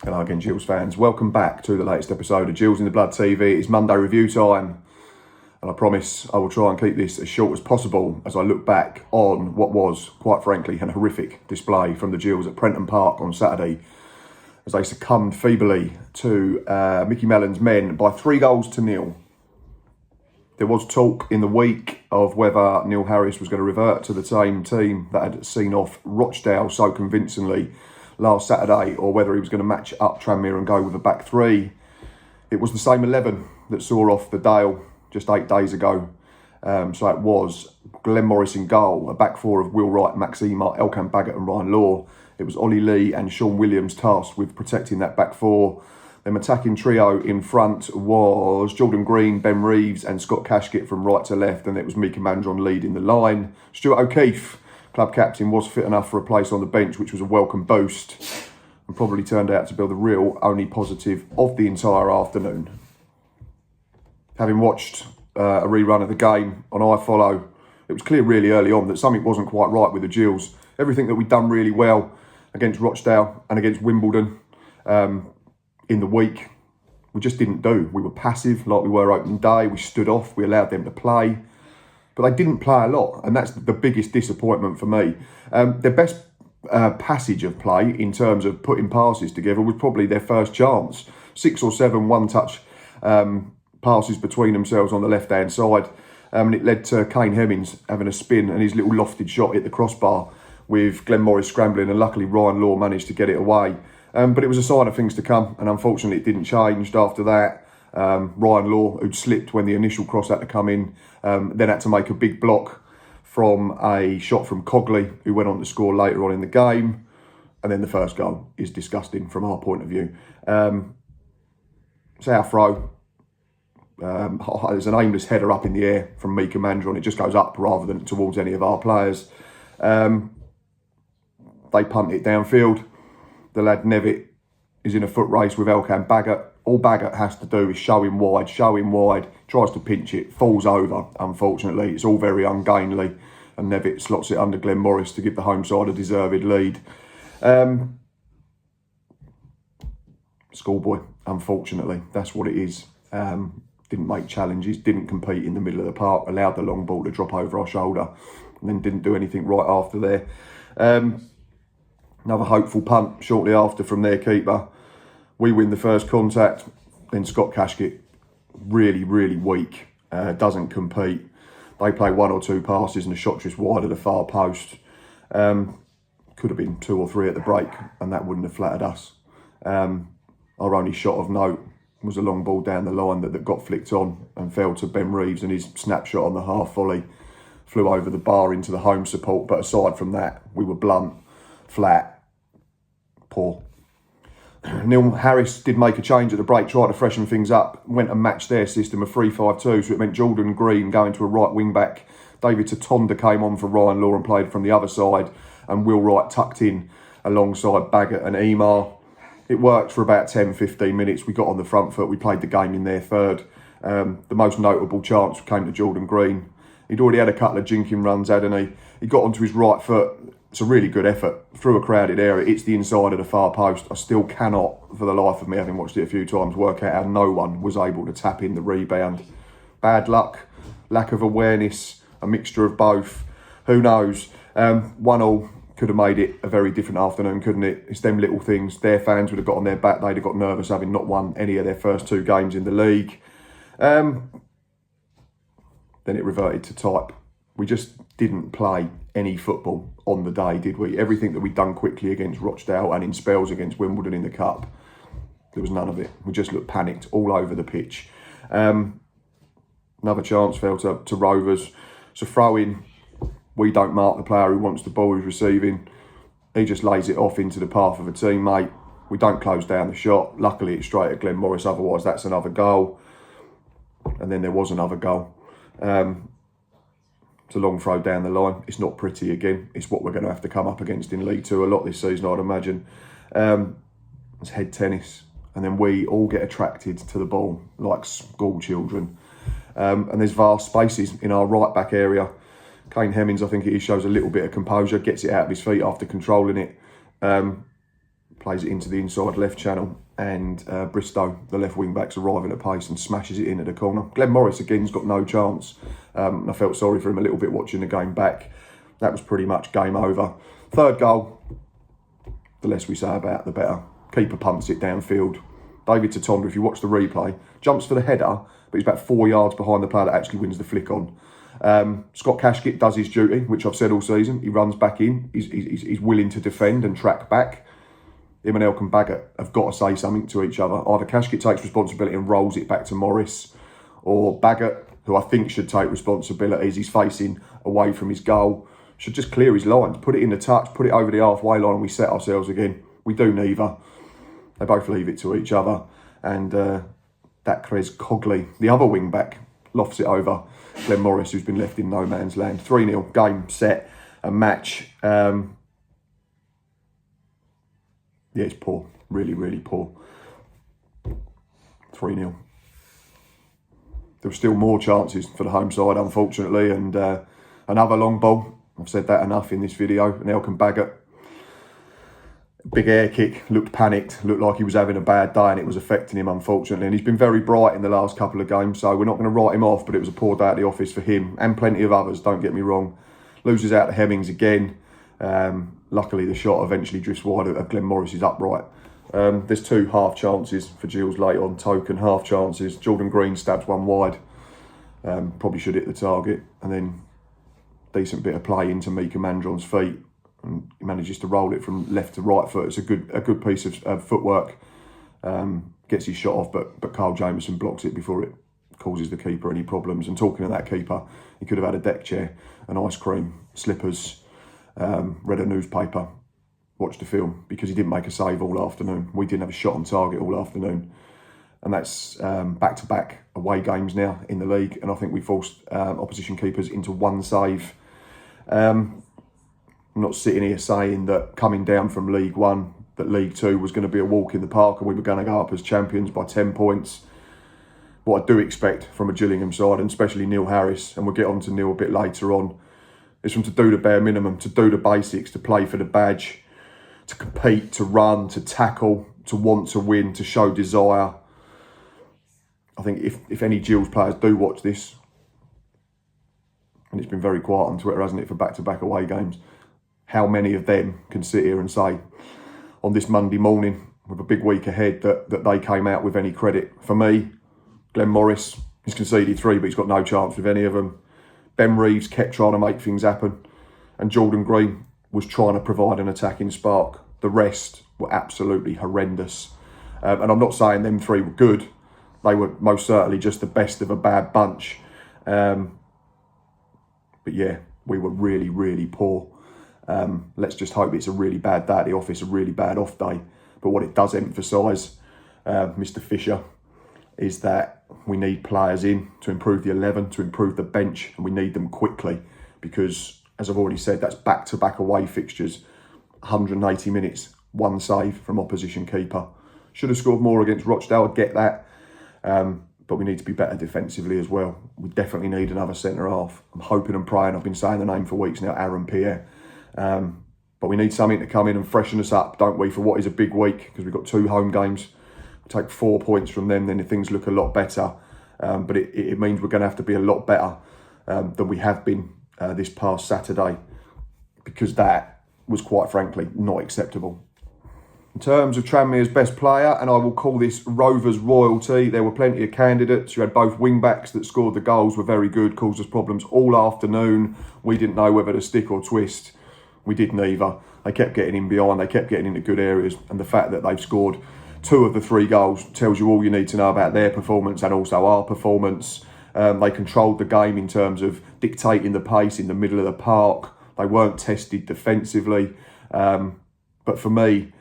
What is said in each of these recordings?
Hello again, Gills fans. Welcome back to the latest episode of Gills in the Blood TV. It's Monday review time, and I promise I will try and keep this as short as possible as I look back on what was, quite frankly, an horrific display from the Gills at Prenton Park on Saturday as they succumbed feebly to Mickey Mellon's men by 3-0. There was talk in the week of whether Neil Harris was going to revert to the same team that had seen off Rochdale so convincingly last Saturday, or whether he was going to match up Tranmere and go with a back three. It was the same 11 that saw off the Dale just 8 days ago. So it was Glenn Morris in goal, a back four of Will Wright, Max Emart, Elkan Baggott and Ryan Law. It was Ollie Lee and Sean Williams tasked with protecting that back four. Them attacking trio in front was Jordan Green, Ben Reeves and Scott Cashkett from right to left, and it was Mika Mandron leading the line. Stuart O'Keefe, club captain, was fit enough for a place on the bench, which was a welcome boost and probably turned out to be the real only positive of the entire afternoon. Having watched a rerun of the game on iFollow, it was clear really early on that something wasn't quite right with the Gills. Everything that we'd done really well against Rochdale and against Wimbledon in the week, we just didn't do. We were passive like we were opening day. We stood off, we allowed them to play. But they didn't play a lot, and that's the biggest disappointment for me. Their best passage of play in terms of putting passes together was probably their first chance. 6 or 7 one-touch passes between themselves on the left-hand side. And it led to Kane Hemmings having a spin and his little lofted shot hit the crossbar with Glenn Morris scrambling, and luckily Ryan Law managed to get it away. But it was a sign of things to come, and unfortunately it didn't change after that. Ryan Law, who'd slipped when the initial cross had to come in, then had to make a big block from a shot from Cogley, who went on to score later on in the game. And then the first goal is disgusting from our point of view. It's our throw. There's an aimless header up in the air from Mika Mandron. It just goes up rather than towards any of our players. They punt it downfield. The lad Nevitt is in a foot race with Elkan Baggott. All Baggott has to do is show him wide, tries to pinch it, falls over, unfortunately. It's all very ungainly, and Nevitt slots it under Glenn Morris to give the home side a deserved lead. Schoolboy, unfortunately, that's what it is. Didn't make challenges, didn't compete in the middle of the park, allowed the long ball to drop over our shoulder, and then didn't do anything right after there. Another hopeful punt shortly after from their keeper. We win the first contact, then Scott Cashkett, really, really weak, doesn't compete. They play 1 or 2 passes and the shot's just wide of the far post. Could have been 2 or 3 at the break, and that wouldn't have flattered us. Our only shot of note was a long ball down the line that got flicked on and fell to Ben Reeves, and his snapshot on the half volley flew over the bar into the home support. But aside from that, we were blunt, flat, poor. Neil Harris did make a change at the break, tried to freshen things up, went and matched their system of 3-5-2, so it meant Jordan Green going to a right wing back. David Tatonda came on for Ryan Law and played from the other side, and Will Wright tucked in alongside Baggott and Emar. It worked for about 10-15 minutes. We got on the front foot, we played the game in their third. The most notable chance came to Jordan Green. He'd already had a couple of jinking runs, hadn't he? He got onto his right foot. It's a really good effort through a crowded area. It's the inside of the far post. I still cannot, for the life of me, having watched it a few times, work out how no one was able to tap in the rebound. Bad luck, lack of awareness, a mixture of both. Who knows? 1-1 could have made it a very different afternoon, couldn't it? It's them little things. Their fans would have got on their back. They'd have got nervous having not won any of their first 2 games in the league. Then it reverted to type. We just didn't play any football on the day, did we? Everything that we'd done quickly against Rochdale and in spells against Wimbledon in the Cup, there was none of it. We just looked panicked all over the pitch. Another chance fell to Rovers. So throw in, we don't mark the player who wants the ball, who's receiving. He just lays it off into the path of a teammate. We don't close down the shot. Luckily, it's straight at Glenn Morris. Otherwise, that's another goal. And then there was another goal. It's a long throw down the line. It's not pretty again. It's what we're going to have to come up against in League 2 a lot this season, I'd imagine. It's head tennis. And then we all get attracted to the ball like school children. And there's vast spaces in our right back area. Kane Hemmings, I think it is, shows a little bit of composure, gets it out of his feet after controlling it. plays it into the inside left channel, and Bristow, the left wing back's arriving at pace and smashes it into the corner. Glenn Morris again's got no chance. I felt sorry for him a little bit watching the game back. That was pretty much game over. Third goal, the less we say about the better. Keeper punts it downfield. David Tatonda, if you watch the replay, jumps for the header, but he's about 4 yards behind the player that actually wins the flick on. Scott Cashkit does his duty, which I've said all season. He runs back in. He's willing to defend and track back. Him and Elkan Baggott have got to say something to each other. Either Cashkit takes responsibility and rolls it back to Morris, or Baggott, who I think should take responsibility as he's facing away from his goal, should just clear his lines, put it in the touch, put it over the halfway line, and we set ourselves again. We do neither. They both leave it to each other. And that Crez Cogley, the other wing back, lofts it over Glenn Morris, who's been left in no man's land. 3-0, game, set, a match. Yeah, it's poor. Really, really poor. 3-0. There were still more chances for the home side, unfortunately, and another long ball. I've said that enough in this video. And Elkan Baggott, big air kick, looked panicked, looked like he was having a bad day, and it was affecting him, unfortunately. And he's been very bright in the last couple of games, so we're not going to write him off, but it was a poor day at the office for him and plenty of others, don't get me wrong. Loses out to Hemmings again. Luckily, the shot eventually drifts wide of Glenn Morris's upright. There's 2 half chances for Gills late on, token half chances. Jordan Green stabs one wide. Probably should hit the target, and then decent bit of play into Mika Mandron's feet, and he manages to roll it from left to right foot. It's a good piece of footwork. Gets his shot off, but Carl Jameson blocks it before it causes the keeper any problems. And talking of that keeper, he could have had a deck chair, an ice cream, slippers, read a newspaper, watched a film, because he didn't make a save all afternoon. We didn't have a shot on target all afternoon. And that's back-to-back away games now in the league. And I think we forced opposition keepers into one save. I'm not sitting here saying that coming down from League One, that League Two was going to be a walk in the park and we were going to go up as champions by 10 points. What I do expect from a Gillingham side, and especially Neil Harris, and we'll get on to Neil a bit later on, is from to do the bare minimum, to do the basics, to play for the badge, to compete, to run, to tackle, to want to win, to show desire. I think if any Gills players do watch this, and it's been very quiet on Twitter, hasn't it, for back-to-back away games, how many of them can sit here and say on this Monday morning, with a big week ahead, that they came out with any credit? For me, Glenn Morris, he's conceded 3, but he's got no chance with any of them. Ben Reeves kept trying to make things happen, and Jordan Green was trying to provide an attacking spark. The rest were absolutely horrendous. And I'm not saying them 3 were good. They were most certainly just the best of a bad bunch. But yeah, we were really, really poor. Let's just hope it's a really bad day at the office, a really bad off day. But what it does emphasise, Mr. Fisher, is that we need players in to improve the 11, to improve the bench, and we need them quickly, because, as I've already said, that's back-to-back away fixtures, 180 minutes, 1 save from opposition keeper. Should have scored more against Rochdale, I get that. But we need to be better defensively as well. We definitely need another centre-half. I'm hoping and praying, I've been saying the name for weeks now, Aaron Pierre. But we need something to come in and freshen us up, don't we, for what is a big week, because we've got 2 home games. We take 4 points from them, then things look a lot better. But it means we're going to have to be a lot better than we have been this past Saturday, because that was, quite frankly, not acceptable. In terms of Tranmere's best player, and I will call this Rovers royalty, there were plenty of candidates. You had both wing-backs that scored the goals, were very good, caused us problems all afternoon. We didn't know whether to stick or twist. We did neither. They kept getting in behind, they kept getting into good areas, and the fact that they've scored 2 of the 3 goals tells you all you need to know about their performance and also our performance. They controlled the game in terms of dictating the pace in the middle of the park. They weren't tested defensively. But for me,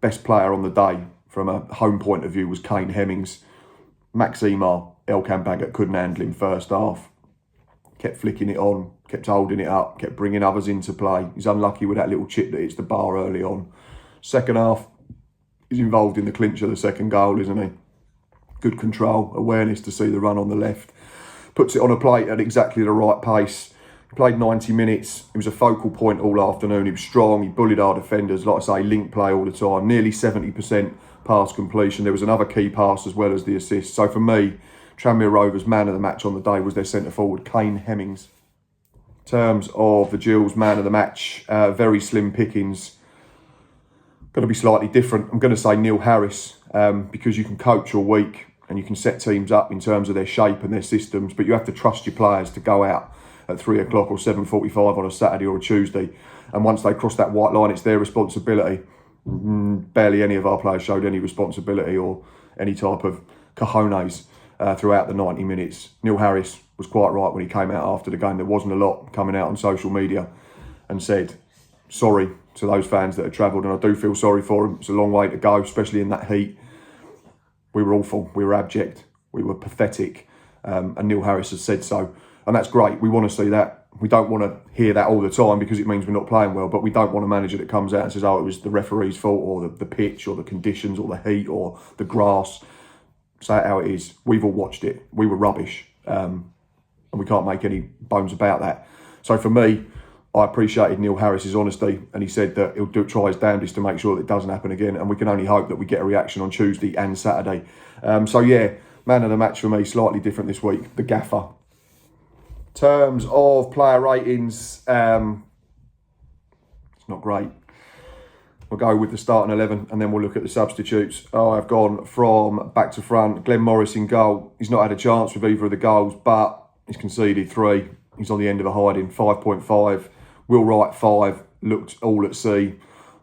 best player on the day from a home point of view was Kane Hemmings. Max Emar, Elkan Baggott couldn't handle him first half. Kept flicking it on, kept holding it up, kept bringing others into play. He's unlucky with that little chip that hits the bar early on. Second half, he's involved in the clinch of the second goal, isn't he? Good control, awareness to see the run on the left. Puts it on a plate at exactly the right pace. He played 90 minutes. He was a focal point all afternoon. He was strong. He bullied our defenders. Like I say, link play all the time. Nearly 70% pass completion. There was another key pass as well as the assist. So for me, Tranmere Rovers man of the match on the day was their centre forward, Kane Hemmings. In terms of the Gills man of the match, very slim pickings. Going to be slightly different. I'm going to say Neil Harris, because you can coach all week and you can set teams up in terms of their shape and their systems, but you have to trust your players to go out at 3 o'clock or 7:45 on a Saturday or a Tuesday. And once they cross that white line, it's their responsibility. Barely any of our players showed any responsibility or any type of cojones throughout the 90 minutes. Neil Harris was quite right when he came out after the game. There wasn't a lot coming out on social media and said sorry to those fans that had travelled, and I do feel sorry for them. It's a long way to go, especially in that heat. We were awful, we were abject, we were pathetic, and Neil Harris has said so, and that's great. We want to see that. We don't want to hear that all the time because it means we're not playing well, but we don't want a manager that comes out and says, oh, it was the referee's fault or the pitch or the conditions or the heat or the grass. Say it how it is. We've all watched it. We were rubbish, and we can't make any bones about that. So for me, I appreciated Neil Harris's honesty, and he said that he'll try his damnedest to make sure that it doesn't happen again, and we can only hope that we get a reaction on Tuesday and Saturday. So yeah, man of the match for me, slightly different this week, the gaffer. In terms of player ratings, it's not great. We'll go with the starting 11 and then we'll look at the substitutes. I've gone from back to front. Glenn Morris in goal. He's not had a chance with either of the goals, but he's conceded 3. He's on the end of a hiding, 5.5. Will Wright, 5. Looked all at sea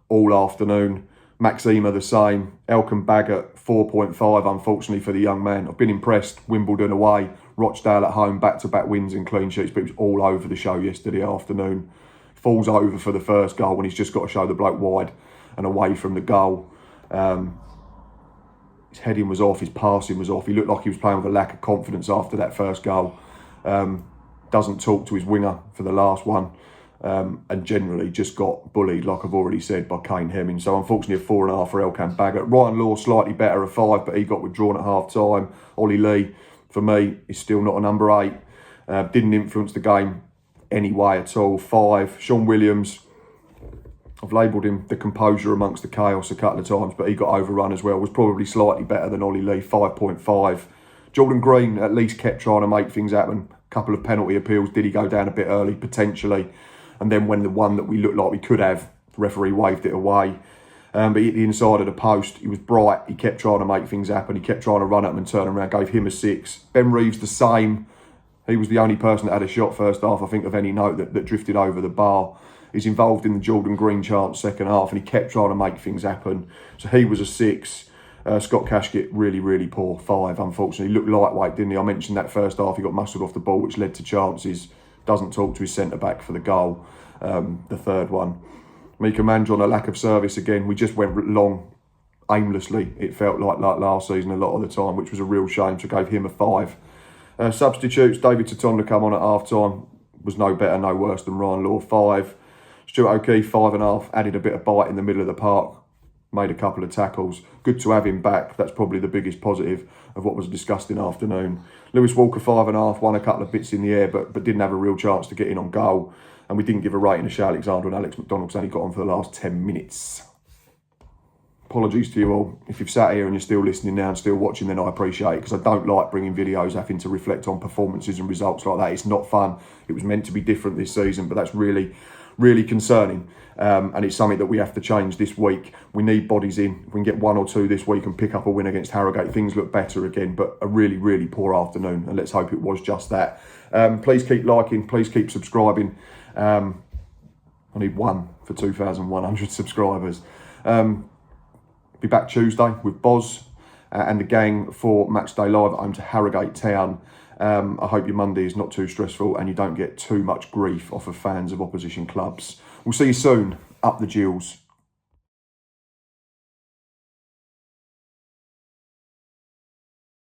all afternoon. Maxima the same. Elkan Baggott, 4.5, unfortunately for the young man. I've been impressed. Wimbledon away, Rochdale at home, back-to-back wins and clean sheets, but he was all over the show yesterday afternoon. Falls over for the first goal when he's just got to show the bloke wide and away from the goal. His heading was off, his passing was off. He looked like he was playing with a lack of confidence after that first goal. Doesn't talk to his winger for the last one. And generally just got bullied, like I've already said, by Kane Hemmings. So unfortunately a 4.5 for Elkan Baggott. Ryan Law slightly better, a 5, but he got withdrawn at half time. Ollie Lee, for me, is still not a number 8. Didn't influence the game anyway at all, 5. Sean Williams, I've labelled him the composure amongst the chaos a couple of times, but he got overrun as well. Was probably slightly better than Ollie Lee, 5.5. Jordan Green at least kept trying to make things happen. Couple of penalty appeals. Did he go down a bit early? Potentially. And then when the one that we looked like we could have, the referee waved it away. But he hit the inside of the post. He was bright. He kept trying to make things happen. He kept trying to run up and turn around. Gave him a 6. Ben Reeves the same. He was the only person that had a shot first half, I think, of any note that drifted over the bar. He's involved in the Jordan Green chance second half, and he kept trying to make things happen. So he was a 6. Scott Cashkett, really, really poor, 5, unfortunately. He looked lightweight, didn't he? I mentioned that first half, he got muscled off the ball, which led to chances. Doesn't talk to his centre-back for the goal, the third one. Mika Mandron, a lack of service again. We just went long, aimlessly, it felt like last season a lot of the time, which was a real shame, so gave him a 5. Substitutes, David Tatonda come on at half-time. Was no better, no worse than Ryan Law, 5. Stuart O'Keefe, 5.5, added a bit of bite in the middle of the park. Made a couple of tackles. Good to have him back. That's probably the biggest positive of what was a disgusting afternoon. Lewis Walker, 5.5, won a couple of bits in the air, but didn't have a real chance to get in on goal. And we didn't give a rating to Shea Alexander and Alex McDonald, because only got on for the last 10 minutes. Apologies to you all. If you've sat here and you're still listening now and still watching, then I appreciate it, because I don't like bringing videos having to reflect on performances and results like that. It's not fun. It was meant to be different this season, but that's really concerning. And it's something that we have to change this week. We need bodies in. If we can get 1 or 2 this week and pick up a win against Harrogate, things look better again, but a really, really poor afternoon. And let's hope it was just that. Please keep liking. Please keep subscribing. I need 1 for 2,100 subscribers. Be back Tuesday with Boz and the gang for Matchday Live at home to Harrogate Town. I hope your Monday is not too stressful and you don't get too much grief off of fans of opposition clubs. We'll see you soon. Up the Gills.